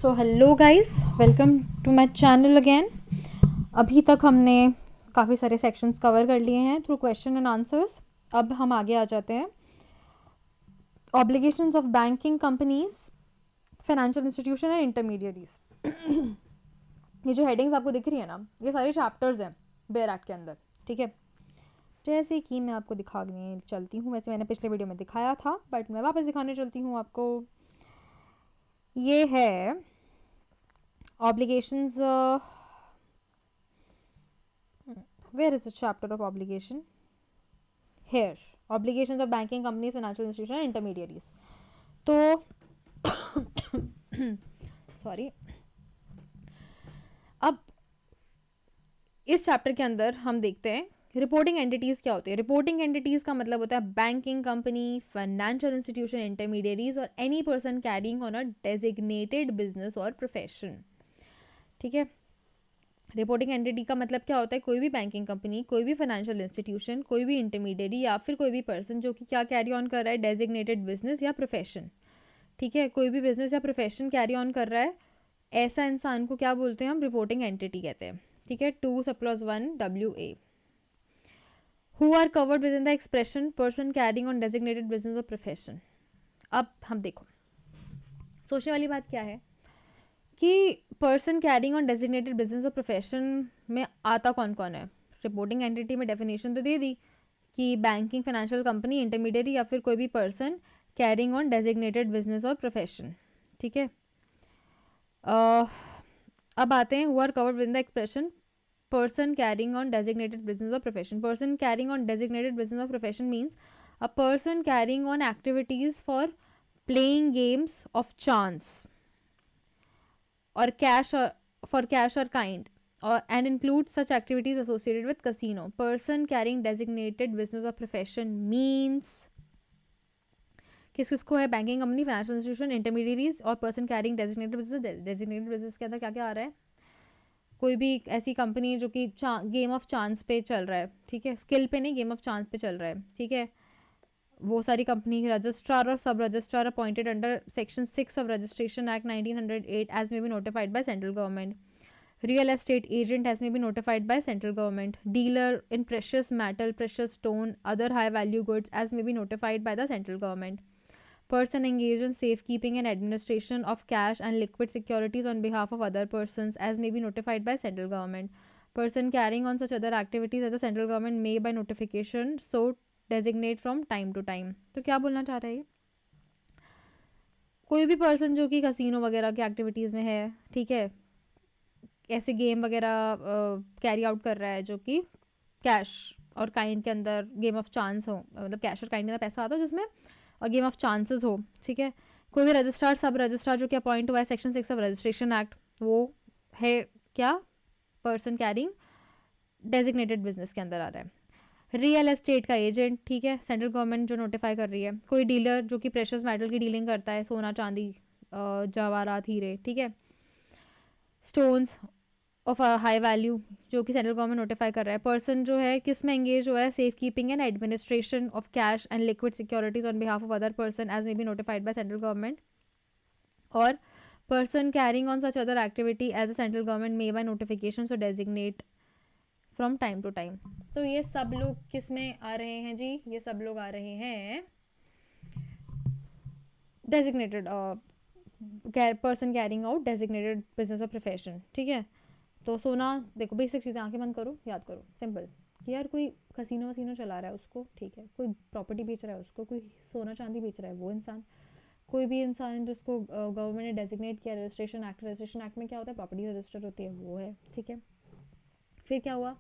So hello guys, welcome to my channel again. अभी तक हमने काफ़ी सारे सेक्शंस कवर कर लिए हैं थ्रू क्वेश्चन एंड आंसर्स। अब हम आगे आ जाते हैं। Obligations of banking companies, financial institution and intermediaries. ये जो हेडिंग्स आपको दिख रही है ना, ये सारे चैप्टर्स हैं बेयर एक्ट के अंदर। ठीक है, जैसे कि मैं आपको दिखाने चलती हूँ, वैसे मैंने पिछले वीडियो में दिखाया था बट मैं वापस दिखाने चलती हूँ आपको। ये है obligations, where is the chapter of obligation? Here, obligations of banking companies, financial institutions and intermediaries. तो सॉरी, अब इस चैप्टर के अंदर हम देखते हैं रिपोर्टिंग एंटिटीज़ क्या होती है। रिपोर्टिंग एंटिटीज़ का मतलब होता है banking company, financial institution, intermediaries और any person carrying on a designated business और प्रोफेशन। ठीक है, रिपोर्टिंग एंटिटी का मतलब क्या होता है? कोई भी बैंकिंग कंपनी, कोई भी फाइनेंशियल इंस्टीट्यूशन, कोई भी इंटरमीडियरी या फिर कोई भी पर्सन जो कि क्या कैरी ऑन कर रहा है, डेजिग्नेटेड बिजनेस या प्रोफेशन। ठीक है, कोई भी बिजनेस या प्रोफेशन कैरी ऑन कर रहा है, ऐसा इंसान को क्या बोलते हैं? हम रिपोर्टिंग एंटिटी कहते हैं। ठीक है, 2+1 WA who are covered within the expression person carrying on designated business और प्रोफेशन। अब हम देखो, सोचने वाली बात क्या है कि person carrying on designated business और प्रोफेशन में आता कौन कौन है। रिपोर्टिंग एंटिटी में डेफिनेशन तो दे दी कि बैंकिंग, फाइनेंशियल कंपनी, इंटरमीडियरी या फिर कोई भी person carrying on designated business और प्रोफेशन। ठीक है, अब आते हैं who are covered with the expression person carrying on designated business और profession. Person carrying on designated business और profession means a person carrying on activities for playing games of chance or cash or for cash or kind, or and includes such activities associated with casino. Person carrying designated business or profession means किसको है? Banking company, financial institution, intermediaries और person carrying designated business. Designated business के अंदर क्या क्या आ रहा है? कोई भी ऐसी कंपनी है जो कि गेम ऑफ चांस पे चल रहा है। ठीक है, स्किल पे नहीं, गेम ऑफ चांस पे चल रहा है। ठीक है, वो सारी कंपनी रजिस्ट्रार और sub registrar appointed under section 6 of registration act 1908 as may be notified by central government. Real estate agent as may be notified by central government. Dealer in precious metal, precious stone, other high value goods as may be notified by the central government. Person engaged in safekeeping and administration of cash and liquid securities on behalf of other persons as may be notified by central government. Person carrying on such other activities as the central government may by notification so designate from time to time. तो क्या बोलना चाह रहा है ये? कोई भी person जो कि कसिनो वगैरह की एक्टिविटीज़ में है, ठीक है, ऐसे गेम वगैरह कैरी आउट कर रहा है जो कि कैश और काइंड के अंदर गेम ऑफ चांस हो, मतलब कैश और काइंड के अंदर पैसा आता हो जिसमें, और गेम ऑफ चांसेस हो। ठीक है, कोई भी रजिस्ट्रार, सब रजिस्ट्रार जो कि अपॉइंट हुआ है सेक्शन 6 ऑफ रजिस्ट्रेशन एक्ट, वो है क्या? पर्सन कैरिंग डेजिग्नेटेड बिजनेस के अंदर आ रहा है। रियल एस्टेट का एजेंट, ठीक है, सेंट्रल गवर्नमेंट जो नोटिफाई कर रही है। कोई डीलर जो कि प्रेशियस मेटल की डीलिंग करता है, सोना, चांदी, जवाहरात, हीरे, ठीक है, स्टोन्स ऑफ हाई वैल्यू जो कि सेंट्रल गवर्नमेंट नोटिफाई कर रहा है। पर्सन जो है किस में एंगेज हो रहा है? Safe keeping and administration of cash and liquid securities on behalf of other person as may be notified by central government. और person carrying on such other activity as a central government may by notification so designate from time to time. तो ये सब लोग किस में आ रहे हैं जी? ये सब लोग आ रहे हैं designated person carrying out designated business और प्रोफेशन। ठीक है, तो सोना, देखो बेसिक चीज़ें, आंखें बंद करो, याद करो, सिंपल कि यार कोई कसिनो वसीनो चला रहा है उसको, ठीक है, कोई प्रॉपर्टी बेच रहा है उसको, कोई सोना चांदी बेच रहा है वो इंसान, कोई भी इंसान जिसको गवर्नमेंट ने डेजिग्नेट किया रजिस्ट्रेशन एक्ट में क्या होता है? प्रॉपर्टी रजिस्टर होती है, वो है। ठीक है, फिर क्या हुआ?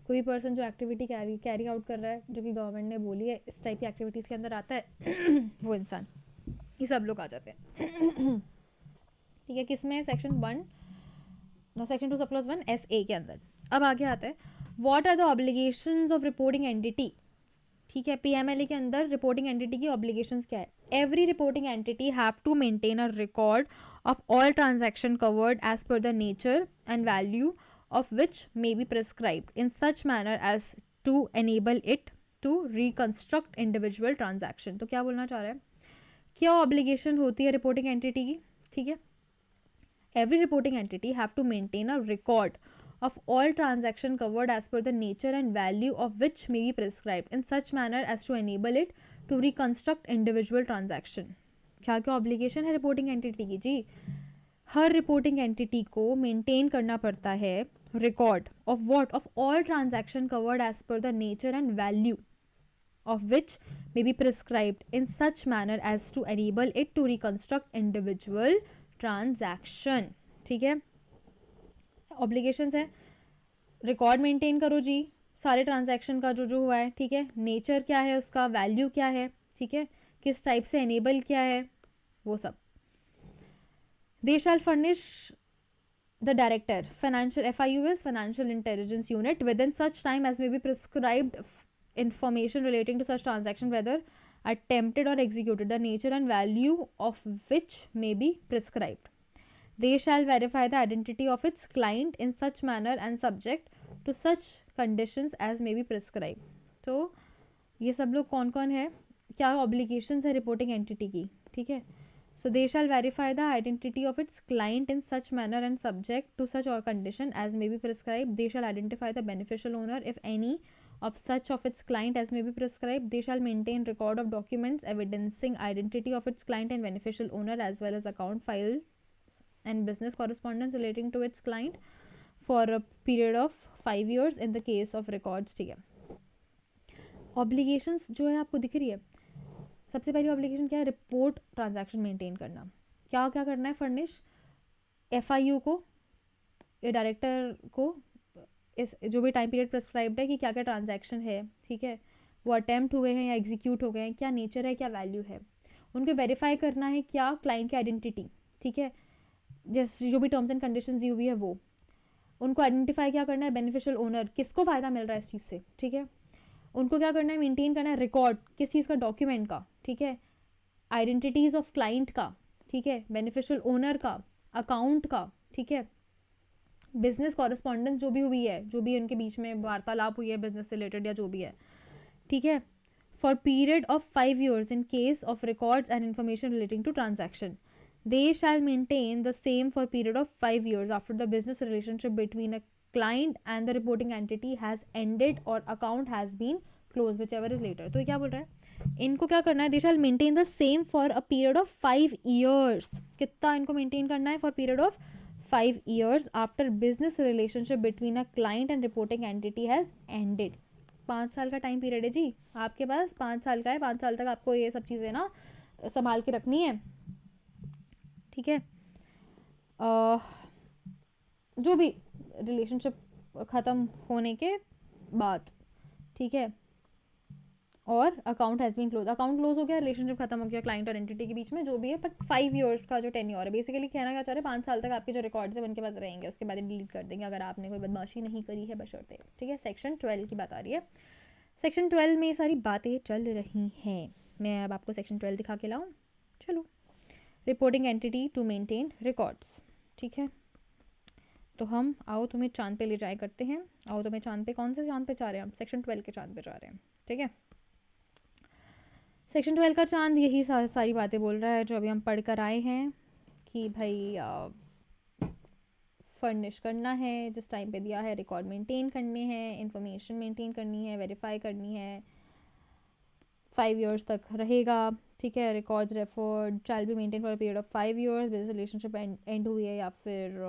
कोई पर्सन जो एक्टिविटी कैरी आउट कर रहा है जो कि गवर्नमेंट ने बोली है इस टाइप की एक्टिविटीज़ के अंदर आता है वो इंसान, ये सब लोग आ जाते हैं। ठीक है, किस में? सेक्शन 1, सेक्शन 2+1 SA के अंदर। अब आगे आता है what are the obligations of reporting entity. ठीक है, PMLA के अंदर रिपोर्टिंग एंटिटी की ऑब्लिगेशंस क्या है? Every reporting entity have to maintain a record of all transaction covered as per the nature and value of which may be prescribed in such manner as to enable it to reconstruct individual transaction. तो क्या बोलना चाह रहा है? क्या obligation होती है reporting entity की? ठीक है, Every reporting entity have to maintain a record of all transaction covered as per the nature and value of which may be prescribed in such manner as to enable it to reconstruct individual transaction. क्या क्या obligation है reporting entity की जी? हर reporting entity को maintain करना पड़ता है record of what, of all transaction covered as per the nature and value of which may be prescribed in such manner as to enable it to reconstruct individual transaction. ठीक है, obligations है, record maintain करो जी सारे transaction का जो जो हुआ है, ठीक है, नेचर क्या है उसका, वैल्यू क्या है, ठीक है, किस टाइप से एनेबल किया है, वो सब. They shall furnish the director financial FIU is financial intelligence unit within such time as may be prescribed information relating to such transaction, whether attempted or executed, the nature and value of which may be prescribed. They shall verify the identity of its client in such manner and subject to such conditions as may be prescribed. तो ये सब लोग कौन कौन है, क्या obligations है reporting entity की, ठीक है. So they shall verify the identity of its client in such manner and subject to such or condition as may be prescribed. They shall identify the beneficial owner, if any, of such of its client as may be prescribed. They shall maintain record of documents evidencing identity of its client and beneficial owner, as well as account files and business correspondence relating to its client for a period of 5 years in the case of records. ठीक है, obligations जो है आपको दिख रही है. सबसे पहली ऑब्लिगेशन क्या है, रिपोर्ट ट्रांजैक्शन मेंटेन करना. क्या क्या करना है, फर्निश FIU को, ये डायरेक्टर को, इस जो भी टाइम पीरियड प्रिस्क्राइब्ड है कि क्या क्या ट्रांजैक्शन है, ठीक है, वो अटेम्प्ट हुए हैं या एग्जीक्यूट हो गए हैं, क्या नेचर है, क्या वैल्यू है. उनको वेरीफाई करना है क्या क्लाइंट की आइडेंटिटी, ठीक है, जैसे जो भी टर्म्स एंड कंडीशंस दी हुई है वो. उनको आइडेंटिफाई क्या करना है, बेनिफिशियल ओनर, किसको फ़ायदा मिल रहा है इस चीज़ से, ठीक है. उनको क्या करना है, मेंटेन करना है रिकॉर्ड, किस चीज़ का, डॉक्यूमेंट का, ठीक है, आइडेंटिटीज ऑफ क्लाइंट का, ठीक है, बेनिफिशियल ओनर का, अकाउंट का, ठीक है, बिजनेस कॉरेस्पॉन्डेंस जो भी हुई है, जो भी उनके बीच में वार्तालाप हुई है बिजनेस से रिलेटेड या जो भी है, ठीक है, for period of 5 years in case of records and information relating to transaction. They shall maintain the same for period of 5 years after the business relationship between a client and the reporting entity has ended or account has been closed, whichever is later. तो क्या बोल रहा है, इनको क्या करना है, they shall maintain the same for a period of 5 years. कितना इनको मेंटेन करना है, for period of 5 years after business relationship between a client and reporting entity has ended. 5 साल का टाइम पीरियड है जी आपके पास, 5 साल का है, 5 साल तक आपको ये सब चीज़ें ना संभाल के रखनी है, ठीक है. जो भी रिलेशनशिप ख़त्म होने के बाद, ठीक है, और account has been close, account close हो गया, रिलेशनशिप खत्म हो गया क्लाइंट और एंटिटी के बीच में जो भी है, बट 5 years का जो टेन्योर है, बेसिकली कहना क्या चाह रहे हैं, 5 साल तक आपके जो रिकॉर्ड्स है उनके पास रहेंगे, उसके बाद डिलीट कर देंगे अगर आपने कोई बदमाशी नहीं करी है बशर्ते, ठीक है. सेक्शन 12 की बात आ रही है. सेक्शन 12 में सारी बातें चल रही हैं. मैं अब आपको सेक्शन 12 दिखा के लाऊँ, चलो. Reporting entity to maintain records, ठीक है. तो हम आओ तुम्हें चांद पे ले जाए करते हैं. आओ तुम्हें चांद पे, कौन से चांद पे जा रहे हैं हम, सेक्शन 12 के चांद पे जा रहे हैं, ठीक है. सेक्शन 12 का चांद यही सारी बातें बोल रहा है जो अभी हम पढ़ कर आए हैं कि भाई फर्निश करना है जिस टाइम पे दिया है, रिकॉर्ड मेंटेन करने हैं, इंफॉर्मेशन मेंटेन करनी है, वेरीफाई करनी है, 5 years तक रहेगा, ठीक है. Records referred shall be maintain for a period of 5 years. Business relationship and हुई है या फिर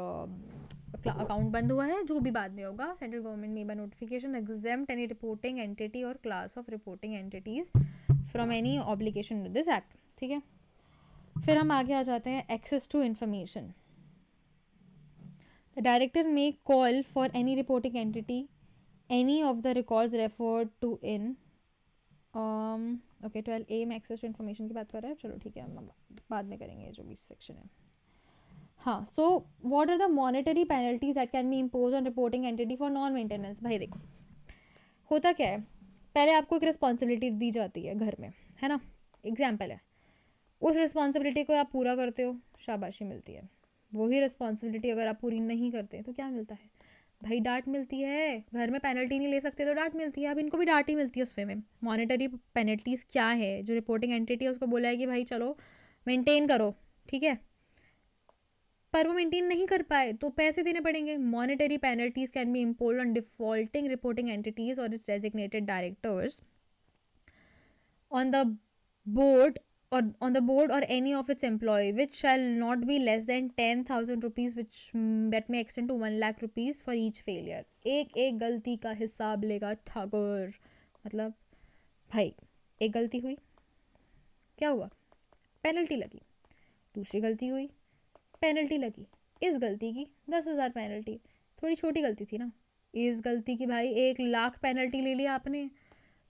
अकाउंट बंद हुआ है, जो भी बाद में होगा, सेंट्रल गवर्नमेंट में by notification exempt any reporting entity और class of reporting entities from any obligation with this act, ठीक है. फिर हम आगे आ जाते हैं access to information. The director may call for any reporting entity any of the records referred to in okay 12A में एक्सेस टू इन्फॉर्मेशन की बात कर रहे हैं, चलो ठीक है, हम बाद में करेंगे जो भी सेक्शन है. हाँ, so what are the monetary penalties that can be impose on reporting entity for non maintenance. भाई देखो होता क्या है, पहले आपको एक रिस्पॉन्सिबिलिटी दी जाती है घर में, है ना, एग्जाम्पल है, उस रिस्पॉन्सिबिलिटी को आप पूरा करते हो, शाबाशी मिलती है. वही रिस्पॉन्सिबिलिटी अगर आप पूरी नहीं करते तो क्या मिलता है भाई, डांट मिलती है. घर में पेनल्टी नहीं ले सकते तो डांट मिलती है. अब इनको भी डांट ही मिलती है उसमें में. मॉनेटरी पेनल्टीज क्या है, जो रिपोर्टिंग एंटिटी है उसको बोला है कि भाई चलो मेंटेन करो, ठीक है, पर वो मेंटेन नहीं कर पाए तो पैसे देने पड़ेंगे. Monetary penalties can be imposed on defaulting reporting entities और its designated directors on the board on the board or any of its employee, which shall not be less than 10,000 rupees, which that may extend to 1 lakh rupees for each failure. एक एक गलती का हिसाब लेगा ठाकुर. मतलब भाई, एक गलती हुई, क्या हुआ? पेनल्टी लगी. दूसरी गलती हुई, पेनल्टी लगी. इस गलती की 10,000 पेनल्टी. थोड़ी छोटी गलती थी ना. इस गलती की भाई 1 लाख पेनल्टी ले लिया आपने.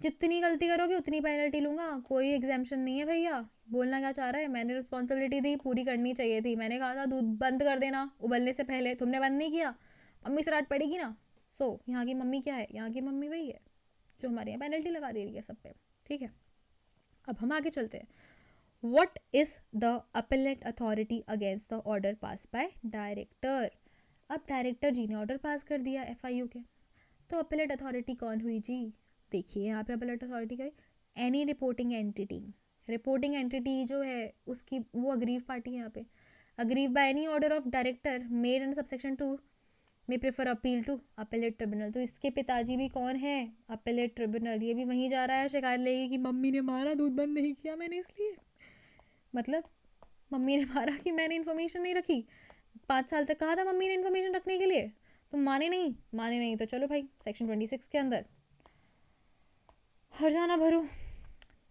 जितनी गलती करोगे उतनी पेनल्टी लूँगा. कोई एग्जाम्पशन नहीं है भैया. बोलना क्या चाह रहा है? मैंने रिस्पॉन्सिबिलिटी दी, पूरी करनी चाहिए थी. मैंने कहा था दूध बंद कर देना उबलने से पहले, तुमने बंद नहीं किया, मम्मी से डांट पड़ेगी ना. यहाँ की मम्मी क्या है? यहाँ की मम्मी वही है जो हमारे यहाँ पेनल्टी लगा दे रही है सब पे. ठीक है, अब हम आगे चलते हैं. What is the appellate authority against the order pass by director. अब डायरेक्टर जी ने ऑर्डर पास कर दिया FIU के, तो अपीलेट अथॉरिटी कौन हुई जी? देखिए यहाँ पे अपीलेट अथॉरिटी का any reporting entity. Reporting entity जो है उसकी वो अग्रीव पार्टी है यहाँ पे. Aggrieve by any order of director made under subsection 2 में prefer appeal to appellate tribunal. तो इसके पिताजी भी कौन है? Appellate tribunal. ये भी वहीं जा रहा है शिकायत लेगी कि मम्मी ने मारा, दूध बंद नहीं किया मैंने इसलिए. मतलब मम्मी ने मारा कि मैंने इन्फॉर्मेशन नहीं रखी. 5 साल तक कहा था मम्मी ने इन्फॉर्मेशन रखने के लिए, तुम माने नहीं तो चलो भाई सेक्शन 26 के अंदर हरजाना भरो.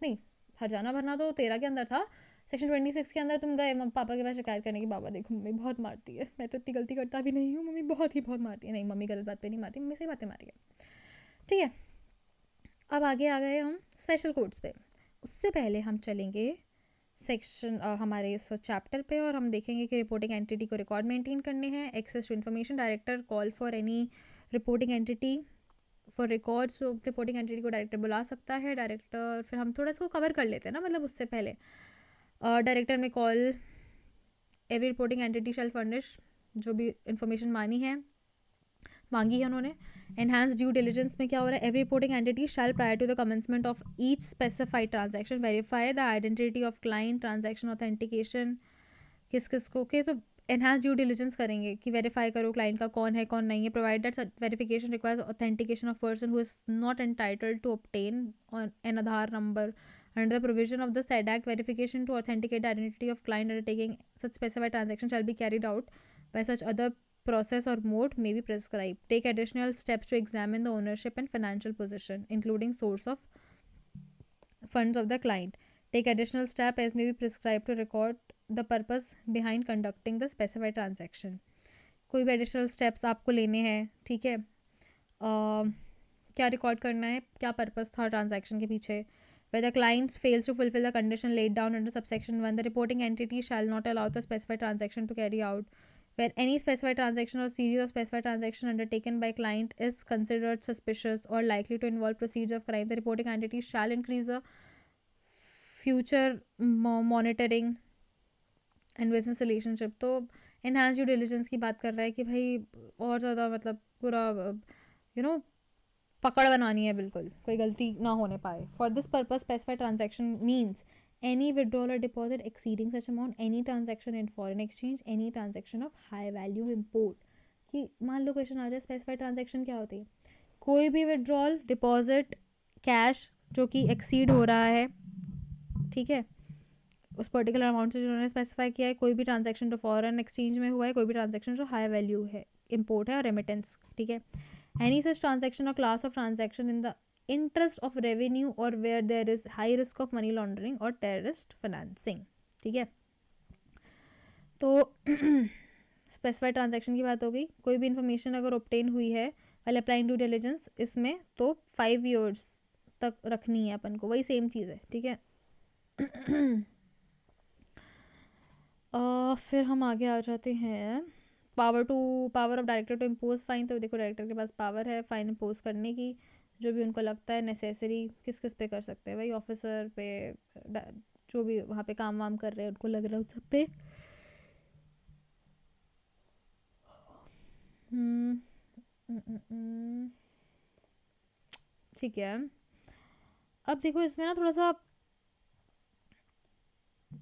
नहीं, हरजाना भरना तो 13 के अंदर था. सेक्शन 26 के अंदर तुम गए पापा के पास शिकायत करने की, बाबा देखो मम्मी बहुत मारती है, मैं तो इतनी गलती करता भी नहीं हूँ, मम्मी बहुत मारती है. नहीं, मम्मी गलत बात पे नहीं मारती, मम्मी सही बातें मारी है. ठीक है, अब आगे आ गए हम स्पेशल कोर्ट्स पे. उससे पहले हम चलेंगे सेक्शन हमारे इस चैप्टर पे और हम देखेंगे कि रिपोर्टिंग एंटिटी को रिकॉर्ड मेंटेन करने हैं. Access to information. Director call for any reporting entity for records. Reporting entity को डायरेक्टर बुला सकता है. डायरेक्टर, फिर हम थोड़ा इसको कवर कर लेते हैं ना, मतलब उससे पहले डायरेक्टर में कॉल एवरी रिपोर्टिंग एंटिटी शैल फर्निश, जो भी इंफॉर्मेशन मांगी है उन्होंने. एनहांस ड्यू डिलिजेंस में क्या हो रहा है? Every reporting entity shall prior to the commencement of each specified transaction verify the identity of client. Transaction authentication किस किस को के, तो एनहांस ड्यू डिलिजेंस करेंगे कि वेरीफाई करो क्लाइंट का कौन है कौन नहीं है. Provide that verification requires authentication of person who is not entitled to obtain an Aadhaar number under the provision of the said act. Verification to authenticate the identity of client undertaking such specified transaction shall be carried out by such other process or mode may be prescribed. Take additional steps to examine the ownership and financial position, including source of funds of the client. Take additional step as may be prescribed to record the purpose behind conducting the specified transaction. कोई भी additional steps आपको लेने हैं. ठीक है, क्या record करना है, क्या पर्पस था ट्रांजैक्शन के पीछे. Where the client fails to fulfill the condition laid down under subsection 1, the reporting entity shall not allow the specified transaction to carry out. Where any specified transaction or series of specified transactions undertaken by client is considered suspicious or likely to involve proceeds of crime, the reporting entity shall increase the future monitoring and business relationship. तो enhanced due diligence की बात कर रहा है कि भाई और ज़्यादा मतलब पूरा पकड़ बनानी है, बिल्कुल कोई गलती ना होने पाए. For this purpose specified transaction means any withdrawal और deposit exceeding such amount, any transaction in foreign exchange, any transaction of high value import. कि मान लो क्वेश्चन आ जाए स्पेसिफाइड ट्रांजैक्शन क्या होती है? कोई भी विड्रॉल, डिपॉजिट, कैश जो कि एक्सीड हो रहा है, ठीक है, उस पर्टिकुलर अमाउंट से जिन्होंने स्पेसिफाई किया है. कोई भी ट्रांजैक्शन जो फॉरेन एक्सचेंज में हुआ है, कोई भी ट्रांजैक्शन जो हाई वैल्यू है, इम्पोर्ट है और रेमिटेंस. ठीक है, any such transaction or class of transaction in the interest of revenue or where there is high risk of money laundering or terrorist financing. ठीक है, तो स्पेसिफाइड ट्रांजैक्शन की बात हो गई. कोई भी इंफॉर्मेशन अगर ऑब्टेन हुई है वाले अप्लाइंग ड्यू डिलिजेंस इसमें, तो 5 years तक रखनी है अपन को, वही सेम चीज़ है. ठीक है, फिर हम आगे आ जाते हैं. Power of director to impose fine. तो देखो डायरेक्टर के पास पावर है फाइन इम्पोज करने की, जो भी उनको लगता है नेसेसरी. किस किस पे कर सकते हैं भाई? ऑफिसर पे, जो भी वहाँ पे काम वाम कर रहे हैं उनको लग रहा है उस सब पे. ठीक है, अब देखो इसमें ना थोड़ा सा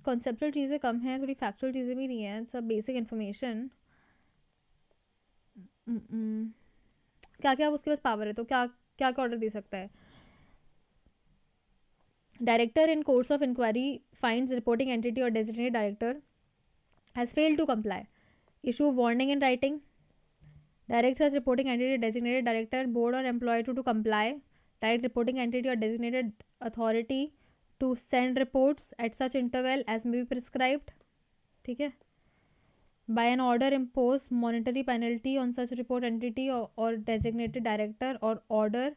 कॉन्सेप्चुअल चीज़ें कम हैं, थोड़ी फैक्चुअल चीज़ें भी नहीं हैं, सब बेसिक इन्फॉर्मेशन। क्या क्या उसके पास पावर है, तो क्या क्या क्या ऑर्डर दे सकता है? Director in course of inquiry finds reporting entity और designated director has failed to comply, issue warning in writing, direct such reporting entity designated director board or employee to comply, direct reporting entity or designated authority to send reports at such interval as may be prescribed, ठीक है, by an order impose monetary penalty on such report entity or designated director or order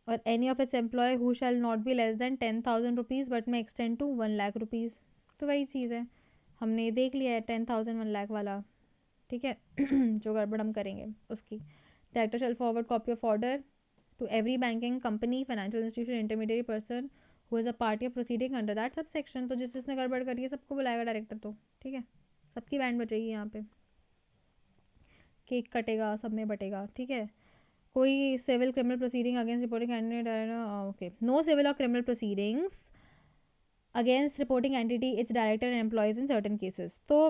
or any of its employee who shall not be less than 10,000 rupees but may extend to 1 lakh rupees। तो वही चीज़ है, हमने देख लिया है 10,000 1 लाख वाला, ठीक है। जो गड़बड़ हम करेंगे उसकी। Director shall forward copy of order to every banking company, financial institution, intermediate person who is a party of proceeding under that subsection. तो जिसने गड़बड़ करी है सबको बुलाएगा डायरेक्टर, तो ठीक है, सबकी बैंड बचेगी यहाँ पे, केक कटेगा, सब में बटेगा, ठीक है। कोई civil criminal proceeding against reporting candidate, okay, no civil और criminal proceedings against reporting entity, its director and employees in certain cases. तो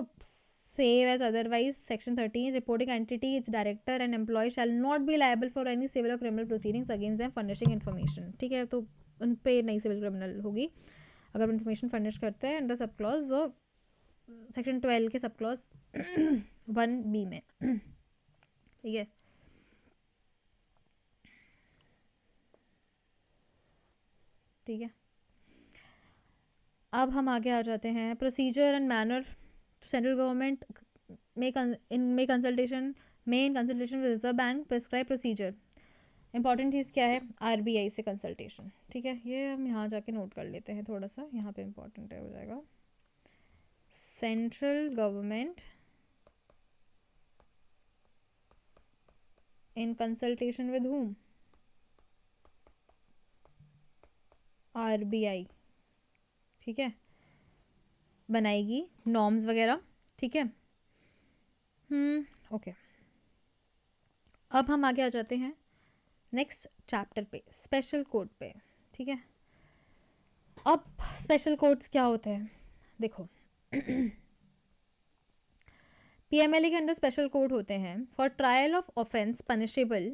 save as otherwise, section 13, reporting entity, its director and employee shall not be liable for any civil or criminal proceedings against them furnishing information, ठीक है। तो उन पे नई civil criminal होगी अगर information furnish करते हैं अंडर सब क्लॉज सेक्शन 12 के सब क्लॉज 1B में, ठीक है। ठीक है, अब हम आगे आ जाते हैं। Procedure and manner, central government may consultation in consultation with reserve bank prescribe procedure. Important चीज़ क्या है? RBI से कंसल्टेशन, ठीक है। ये हम यहाँ जाके नोट कर लेते हैं थोड़ा सा, यहाँ पे इंपॉर्टेंट है, हो जाएगा। Central government in consultation with whom? RBI, ठीक है, बनाएगी नॉर्म्स वगैरह, ठीक है। ओके, अब हम आगे आ जाते हैं नेक्स्ट चैप्टर पे, स्पेशल कोड पे, ठीक है। अब स्पेशल कोड्स क्या होते हैं? देखो PMLA के अंदर स्पेशल कोड होते हैं for trial of offence punishable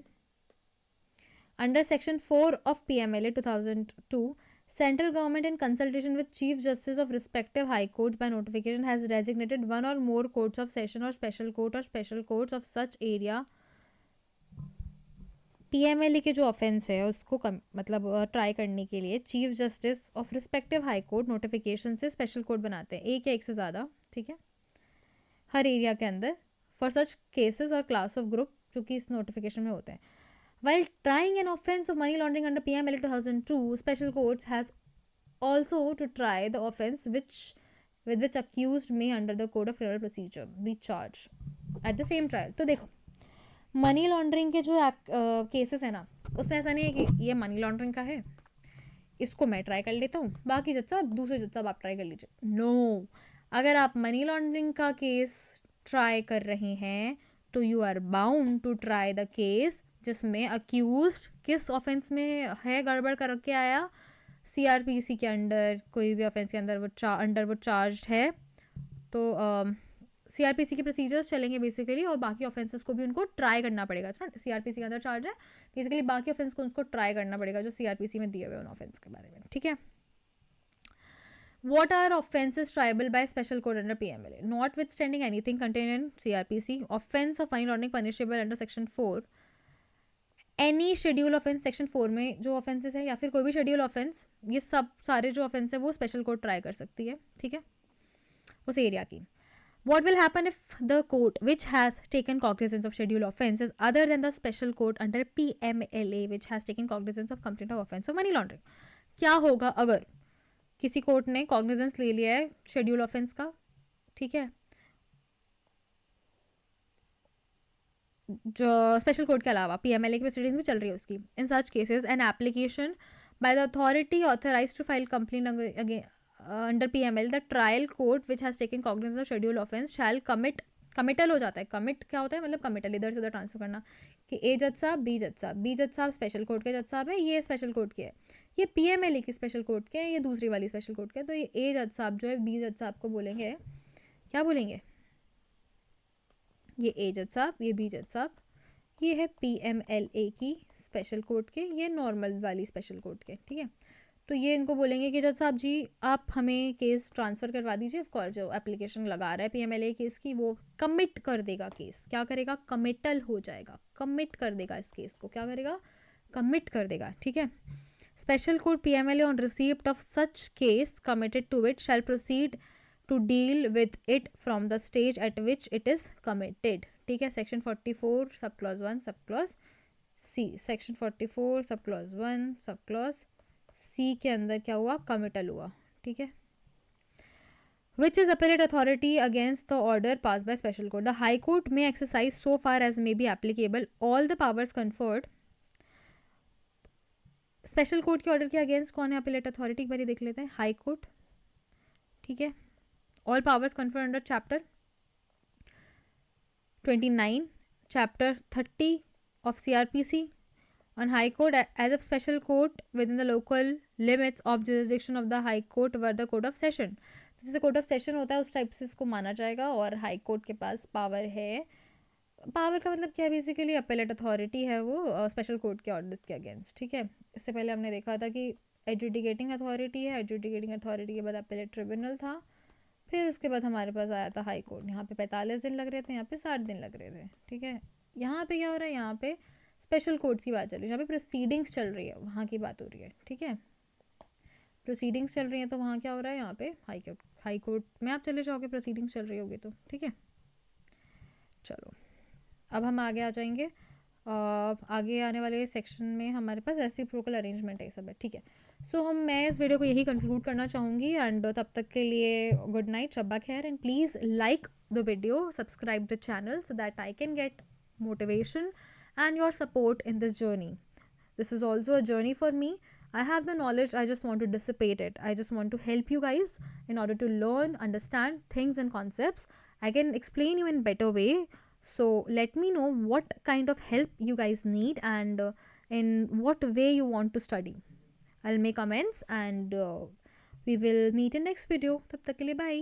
under section 4 of PMLA 2002। Central government in consultation with Chief Justice of respective High Courts by notification has designated one or more courts of session or special court or special courts of such area। PMLA के जो offence है उसको मतलब try करने के लिए chief justice of respective high court notification से special court बनाते हैं, एक या एक से ज़्यादा, ठीक है, हर एरिया के अंदर फॉर सच केसेस और क्लास ऑफ ग्रुप जो कि इस नोटिफिकेशन में होते हैं। While trying an offence of money laundering under PMLA 2002, special courts has also to try the offence with which accused may under the Code of Criminal Procedure be charged at the same trial। तो देखो money laundering के जो cases है ना, उसमें ऐसा नहीं है कि ये मनी लॉन्ड्रिंग का है, इसको मैं ट्राई कर लेता हूँ, बाकी जज साहब दूसरे जज साहब आप ट्राई कर लीजिए। नो, अगर आप मनी लॉन्ड्रिंग का केस ट्राई कर रहे हैं तो you are bound to try the case जिसमें अक्यूज्ड किस ऑफेंस में है, गड़बड़ करके आया, CRPC के अंडर, कोई भी ऑफेंस के अंदर वो चार्ज है। तो CRPC के प्रोसीजर्स चलेंगे बेसिकली, और बाकी ऑफेंसेस को भी उनको ट्राई करना पड़ेगा। CRPC के अंदर चार्ज है, बेसिकली बाकी ऑफेंस को उनको ट्राई करना पड़ेगा जो CRPC में दिए हुए उन ऑफेंस के बारे में, ठीक है। What are offences triable by special court under PMLA? Notwithstanding anything contained in CRPC, offence of money laundering punishable under section 4, any schedule offence section 4 में जो ऑफेंसेस है, या फिर कोई भी शेड्यूल ऑफेंस, ये सब सारे जो ऑफेंस है वो स्पेशल कोर्ट ट्राई कर सकती है, ठीक है, उस एरिया की। What will happen if the court which has taken cognizance of schedule offence is other than the special court under PMLA which has taken cognizance of complaint of offence of money laundering? क्या होगा अगर किसी court ने cognizance ले लिया है schedule offence का, ठीक है, जो स्पेशल कोर्ट के अलावा PMLA की प्रोसीडिंग्स भी चल रही है उसकी। In such cases an application by the authority authorised to file complaint under PML, the trial court which has taken cognizance of schedule offence shall commit committal हो जाता है। कमिट क्या होता है, मतलब कमिटल, इधर से उधर ट्रांसफर करना, कि ए जज साहब बी जज साहब स्पेशल कोर्ट के जज साहब है, ये स्पेशल कोर्ट के है, ये पीएमएलए की स्पेशल कोर्ट के हैं, ये दूसरी वाली स्पेशल कोर्ट के है। तो ये ए जज साहब जो है बी जज साहब को बोलेंगे, क्या बोलेंगे, ये ए जज साहब, ये बी जज साहब, ये है पीएमएलए की स्पेशल कोर्ट के, ये नॉर्मल वाली स्पेशल कोर्ट के, ठीक है। तो ये इनको बोलेंगे कि जज साहब जी आप हमें केस ट्रांसफ़र करवा दीजिए। ऑफकोर्स जो एप्लीकेशन लगा रहा है पीएमएलए केस की, वो कमिट कर देगा केस, क्या करेगा, कमिटल हो जाएगा, कमिट कर देगा इस केस को, क्या करेगा, कमिट कर देगा, ठीक है। Special court PMLA on receipt of such case committed to it shall proceed to deal with it from the stage at which it is committed, ठीक है। Section 44 sub clause 1 sub clause C, section 44 sub clause 1 sub clause C के अंदर क्या हुआ, committal हुआ, ठीक है। Which is appellate authority against the order passed by special court. The High Court may exercise so far as may be applicable all the powers conferred. Special court के order के against कौन है appellate authority, एक बार देख लेते हैं, high court, ठीक है। All powers conferred under chapter 29, chapter 30 of CRPC on High Court as a special court within the local limits of jurisdiction of the High Court were the Court of Session. तो जैसे court of session होता है उस type से इसको माना जाएगा, और हाई कोर्ट के पास पावर है, पावर का मतलब क्या है, बेसिकली अपीलेट अथॉरिटी है वो स्पेशल कोर्ट के ऑर्डर्स के अगेंस्ट, ठीक है। इससे पहले हमने देखा था कि एडजुडिकेटिंग अथॉरिटी है, एडजुडिकेटिंग अथॉरिटी के बाद अपीलेट ट्रिब्यूनल था, फिर उसके बाद हमारे पास आया था हाई कोर्ट। यहाँ पे 45 दिन लग रहे थे, यहाँ पे 60 दिन लग रहे थे, ठीक है। यहाँ पे क्या हो रहा है, यहाँ पे स्पेशल कोर्ट्स की बात चल रही है, यहाँ पे प्रोसीडिंग्स चल रही है, वहाँ की बात हो रही है, ठीक है। प्रोसीडिंग्स चल रही है तो वहाँ क्या हो रहा है, यहाँ पे हाई कोर्ट में आप चले जाओगे, प्रोसीडिंग्स चल रही होगी तो, ठीक है। चलो अब हम आगे आ जाएंगे, आगे आने वाले सेक्शन में हमारे पास रेसिप्रोकल अरेंजमेंट है, सब है, ठीक है। सो मैं इस वीडियो को यही कंक्लूड करना चाहूँगी, एंड तब तक के लिए गुड नाइट, शब्बा खैर, and please like the video, subscribe the channel so that I can get motivation and your support in this journey. This is also a journey for me. I have the knowledge, I just want to dissipate it. I just want to help you guys in order to learn, understand things and concepts. I can explain you in better way. So let me know what kind of help you guys need, and in what way you want to study. I'll make comments, and we will meet in next video. Tab tak ke liye bye.